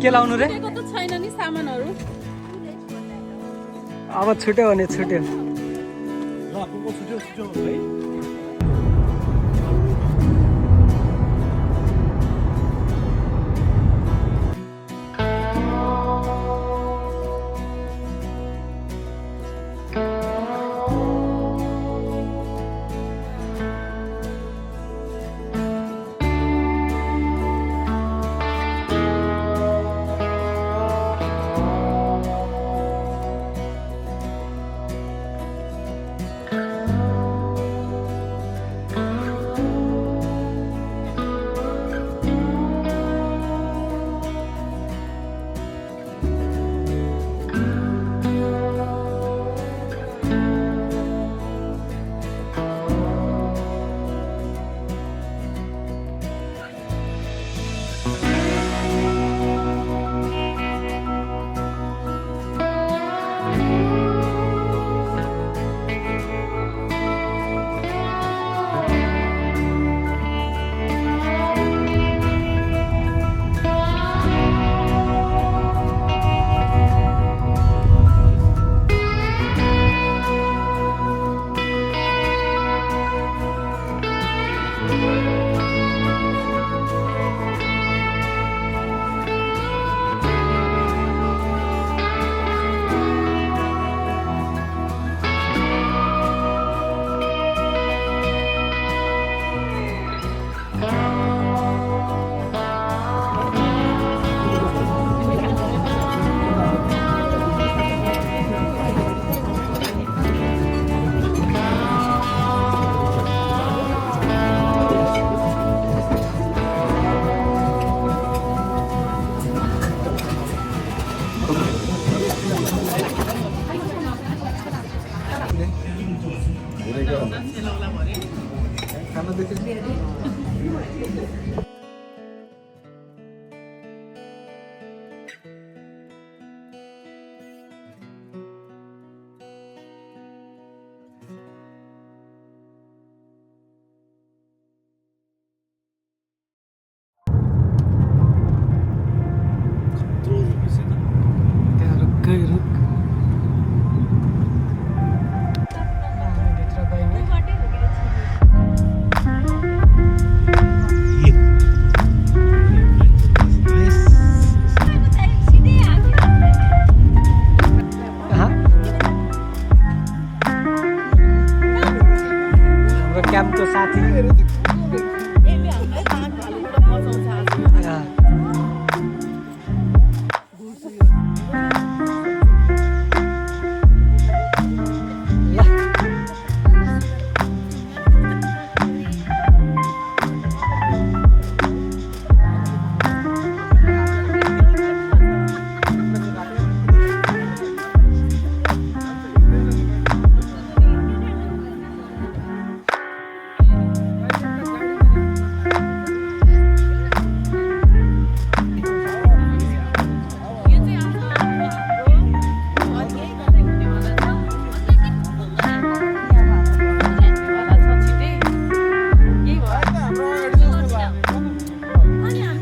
के लाउनु रे छुटेको त छैन नि सामानहरु अब छुट्यो भने छुट्यो ल को छुट्यो है क्याम्पको साथी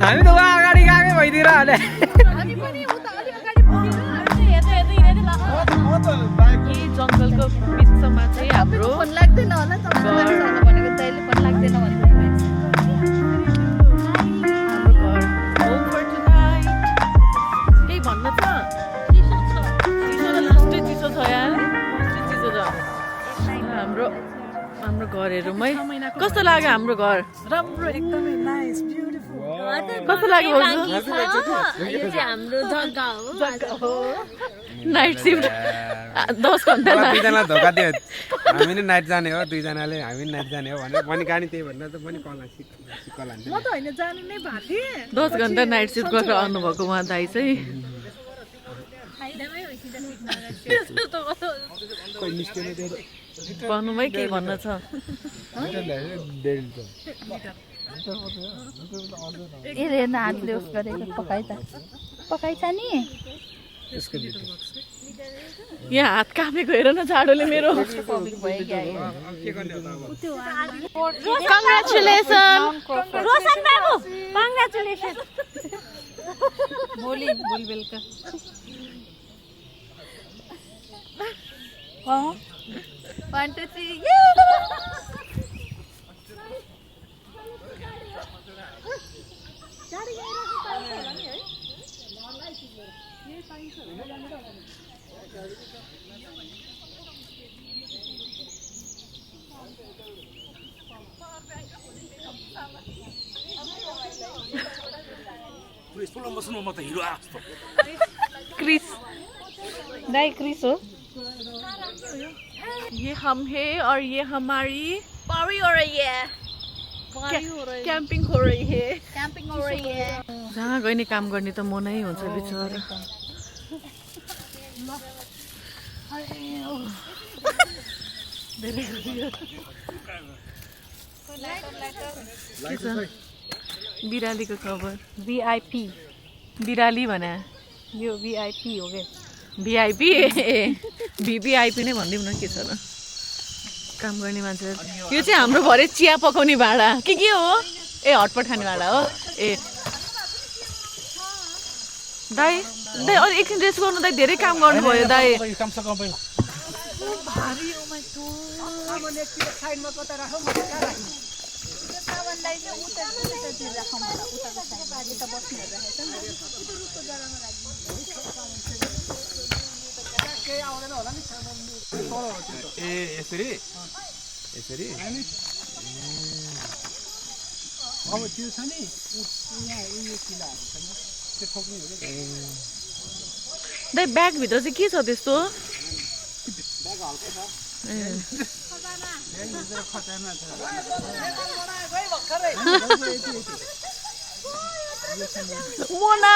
हामी त उहाँ अगाडि गएकै भइदिएर हाले जङ्गलको बिचमा चाहिँ हाम्रो फोन लाग्दैन होला भनेको तैँले फोन लाग्दैन केही भन्न छ लास्टै चिसो छ यार चिसो छ हाम्रो हाम्रो घरहरूमै कस्तो लाग्यो हाम्रो घर राम्रो एकदमै नाइस ब्युटिफुल कस्तो लाग्यो हाम्रो जग्गा हो नाइट सिफ्ट 10 घण्टा दुईजनालाई धोका दियो हामी नै नाइट जाने हो दुईजनाले हामी नाइट जाने हो भनेर पनि कहानी त्यही भनेर त पनि कल हान्छ म त होइन जानु नै भएको थिएँ 10 घण्टा नाइट सिफ्ट गरेर आउनुभएको उहाँ दाइ चाहिँ भन्नुमै के भन्न छ ए रेना हातले उस गरेको पकाइ छ नि यहाँ हात कामेको हेर न जाडोले मेरो कङ्ग्रेचुलेसन रोशन बाबु कङ्ग्रेचुलेसन भोलि बेलुका 1 2 3 यस्तो लम्बा सुन्नु म त हिरो आस्तो क्रिस दाई क्रिस हो ये हम है और ये हमारी पारी हो रही है कैंपिंग हो रही है कैंपिंग हो रही है जहाँ गए नि काम गर्ने त मनै हुन्छ बिचरा बिरालीको खबर वीआईपी बिराली भने यो वीआईपी हो गयो भिआइपी भिभिआइपी नै भनिदिउँ न के छ र काम गर्ने मान्छे यो चाहिँ हाम्रो भरे चिया पकाउने भाँडा के हो ए हटपट खाने भाँडा हो ए दाई दाई अलि एकछिन रेस्ट गर्नु दाई धेरै काम गर्नुभयो दाई काम सकाउ पहिला सावनलाई चाहिँ उतातिर राखौँ होला उताको साइड उता बस्नेहरू राखेको छ ए यसरी यसरी अब त्यो छ नि यहाँ उयो किलाहरू छैन त्यो ठोक्ने हो कि दाई ब्यागभित्र चाहिँ के छ त्यस्तो मोना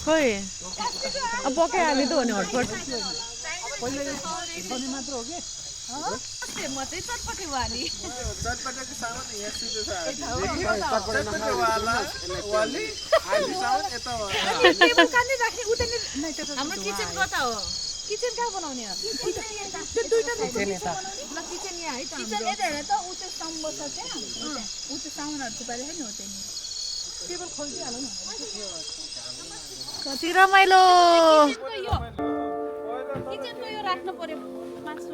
खोइ अब पकाइहाल्यो त हो नि हटपट मात्र हो कि म चाहिँ चटपटे वाली हाम्रो किचन कता हो किचन कहाँ बनाउने हो किचन यहाँ है त किचन यता हेर त उ त्यो स्तम्भ छ त्यहाँ उ त्यो साउनहरू थुपारेको नि हो त्यहाँ टेबल खोलिदिइहाल्नु न कति रमाइलो किचनको यो राख्नु पर्यो मासु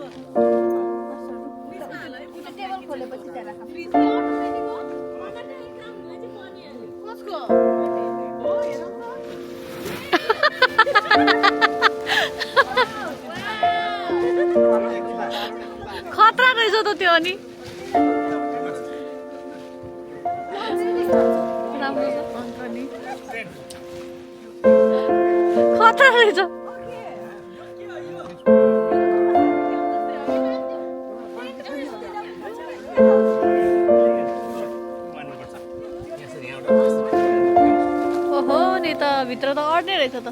टेबल खोलेपछि त्यहाँ राख कसको खतरा रहेछ त त्यो अनि खतरा रहेछ ओहो नि त भित्र त अड्ने रहेछ त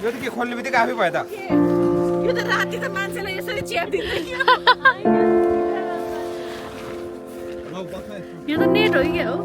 यो त के खोल्ने बित्तिकै आफै भयो त यो त राति त मान्छेलाई यसरी च्याप दिँदैन यो त नेट हो क्या हो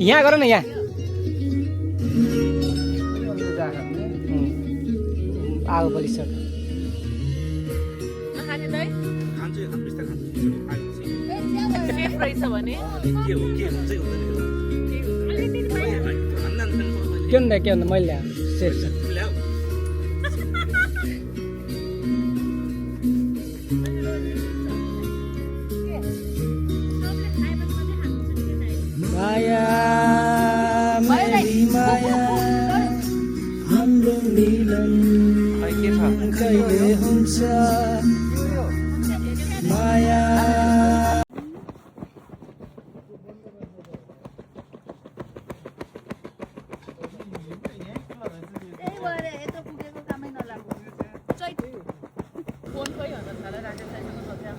यहाँ गर न यहाँ आगो बलिसक्यो नखाने दाइ खान्छु यो खानु बिस्तारै खान्छु सेफ रहेछ भने के हो चाहिँ हुँदैन के भन्दा मैले ल्याएको सेफ छ ल्याऊ माया मेरी माया हाम्रो मिलन कहिले हुन्छ माया त्यही भएर यत्रो पुगेको कामै नलाग्नु चैत फोन खोइ भन्न थाला राजेश दाइसँग सोध्या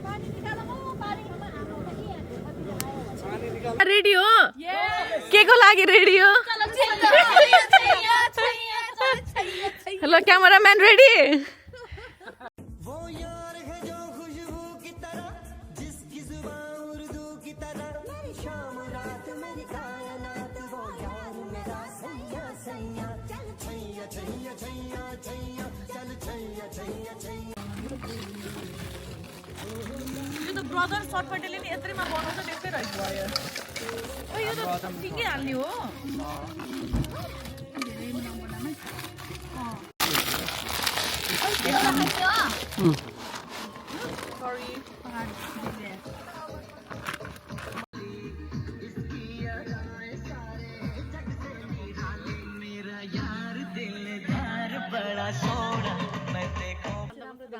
पानी निकाल म पानीमा हाम्रो त के आयो रेडी हो के को लागि रेडी हो हेलो क्यामेराम्यान रेडी यो त ब्रदर सर्टपटेले नि यत्रैमा बनाउँछ त्यस्तै रहेछ भयो ओ यो त ठिकै हाल्ने हो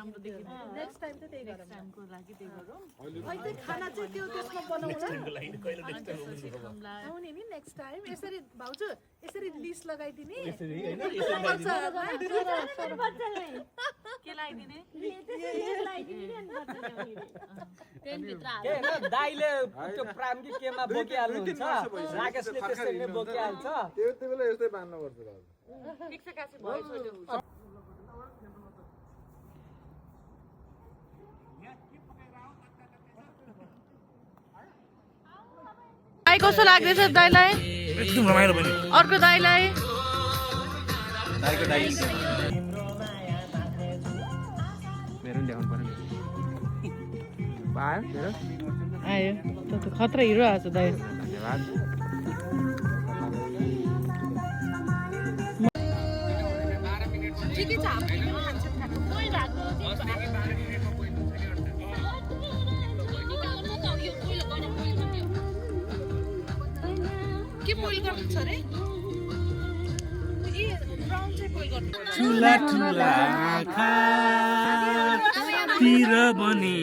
नेक्स्ट टाइम चाहिँ त्यही गरौँ टाइमको लागि त्यही गरौँ अहिले खाना चाहिँ त्यो त्यसमा बनाउँला आउने नि नेक्स्ट टाइम यसरी भाउजू यसरी लिस्ट लगाइदिने के लगाइदिने दाइले त्यो प्राइमरी केमा बोकिहाल्नुहुन्छ राकेशले त्यसरी नै बोकिहाल्छ त्यो बेला यस्तै बान्नुपर्छ ठिक छ कासे भयो छोड्यो दाइ कस्तो लाग्दैछ दाइलाई एकदम रमाइलो पनि अर्को दाइलाई दाइको दाइ मेरो पनि देखाउनु पर्यो पायो मेरो आयो त खतरा हिरो आछ दाइ धन्यवाद ठिकै छ हाम्रो कोही भएको के बोइल गर्नु छ रे ठुला ठुला आँखातिर बनी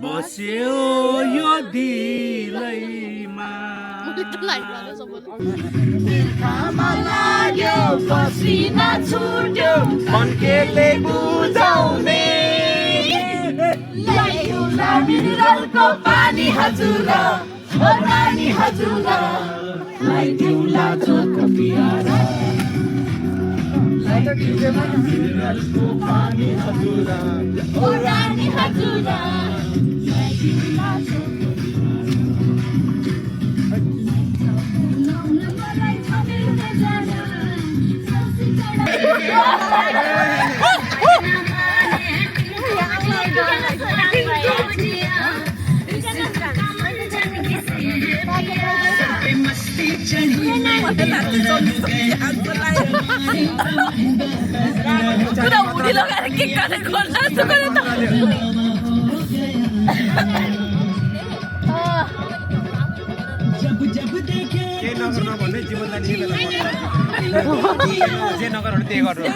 बस्यो यो दिलैमा लाग्यो पसिना छुट्यो पन्केले बुझाउने मिनरलको पानी हजुर रानी हजुर ल्याइदिउँला चोक पियारा मिनरलको पानी हजुर ओ रानी हजुर ल्याइदिउँला चोक पुरा उडी लगाएर के गर्ने खोल्न जस्तो गरे त केही नगर्न भन्ने जिम्मेदारी जे नगर भने त्यही गर्नु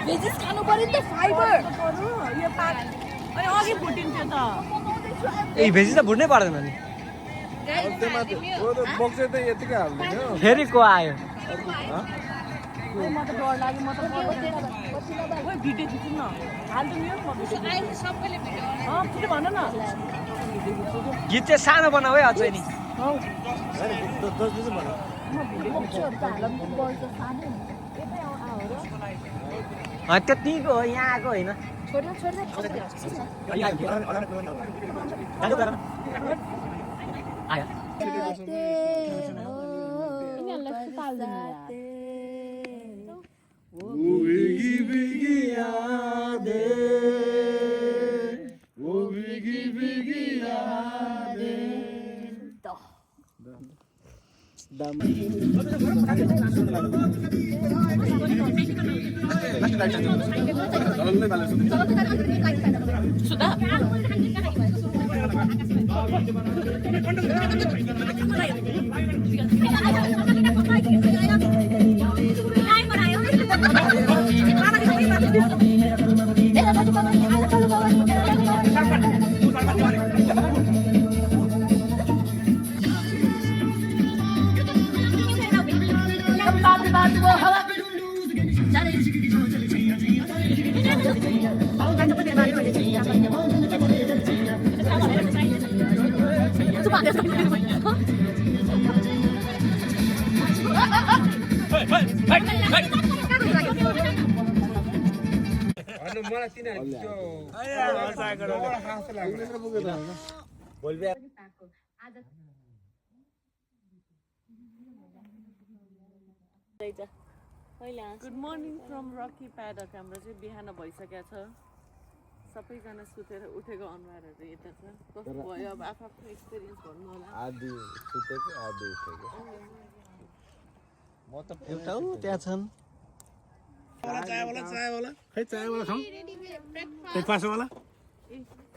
भेजिस खानु पर्यो नि त फाइबर यो पात अनि अघि फुटिन्थ्यो त ए भेजी त भुट्नै पर्दैन नि फेरि को आयो म त डर लाग्यो म त ओइ भिडियो खिच्नु न हाल्दिनु म भिडियो सबैले भिडियो के भन न गीत चाहिँ सानो बनाऊ है अझै नि त्यतिको हो यहाँ आएको होइन सुधा मलाई तिनीहरू त्यो गुड मर्निङ फ्रम रकी प्याडक हाम्रो चाहिँ बिहान भइसकेको छ सबैजना सुतेर उठेको अनुहारहरू यता छ कस्तो भयो अब आफ्नो एक्सपिरियन्स भन्नु होला आधी सुतेको आधी उठेको म त एउटा हो त्यहाँ छन्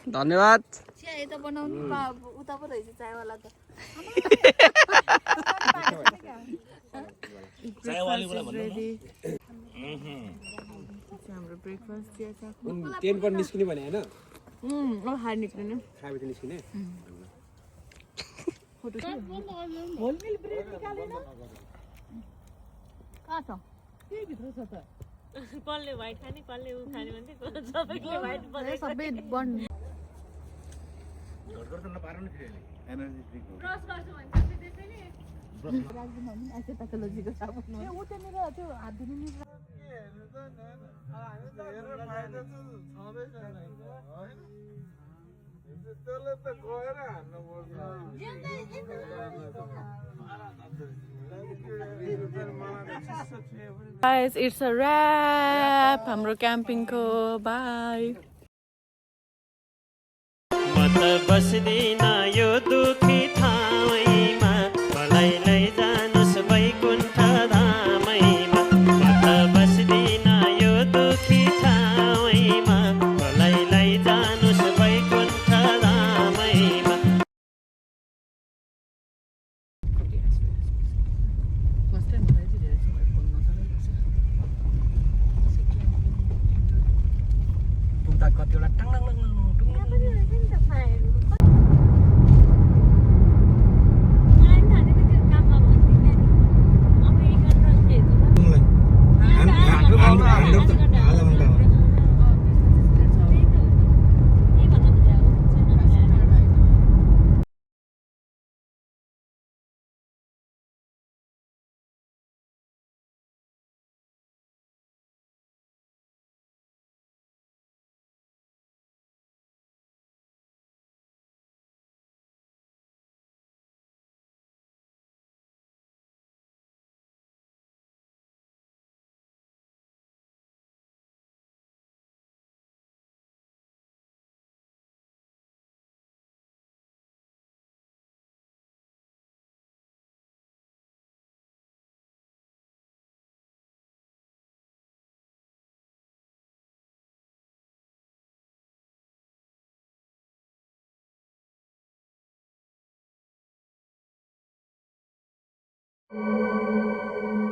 धन्यवाद चिया यता बनाउनु उता पो रहेछ चायवाला त हाम्रो ब्रेकफास्ट चिया छ टेन पर निस्किने भने हैन अब हार निक्लिनु खाएपछि निस्किने होलमिल ब्रेड निकालेन कहाँ छ कसले व्हाइट खाने कसले उ खाने भन्थे सबैले व्हाइट बनाए सबै बन्द घटघट गर्न पार्नु नि फेरि एनर्जी ड्रिंक हो क्रस गर्छु भने त्यसैले राख्दिन नि एसे प्याथोलोजीको साबुन हो उ त्यहाँनिर त्यो हात धुने नि Guys, it's a wrap. हाम्रो क्याम्पिङको बाई मत बस्दिन यो दुखी ठाउँमा मलाई लैजानुस् वैकुण्ठ धामैमा मत बस्दिन यो दुखी ठाउँमा मलाई लैजानुस् वैकुण्ठ धामैमा कतिवटा है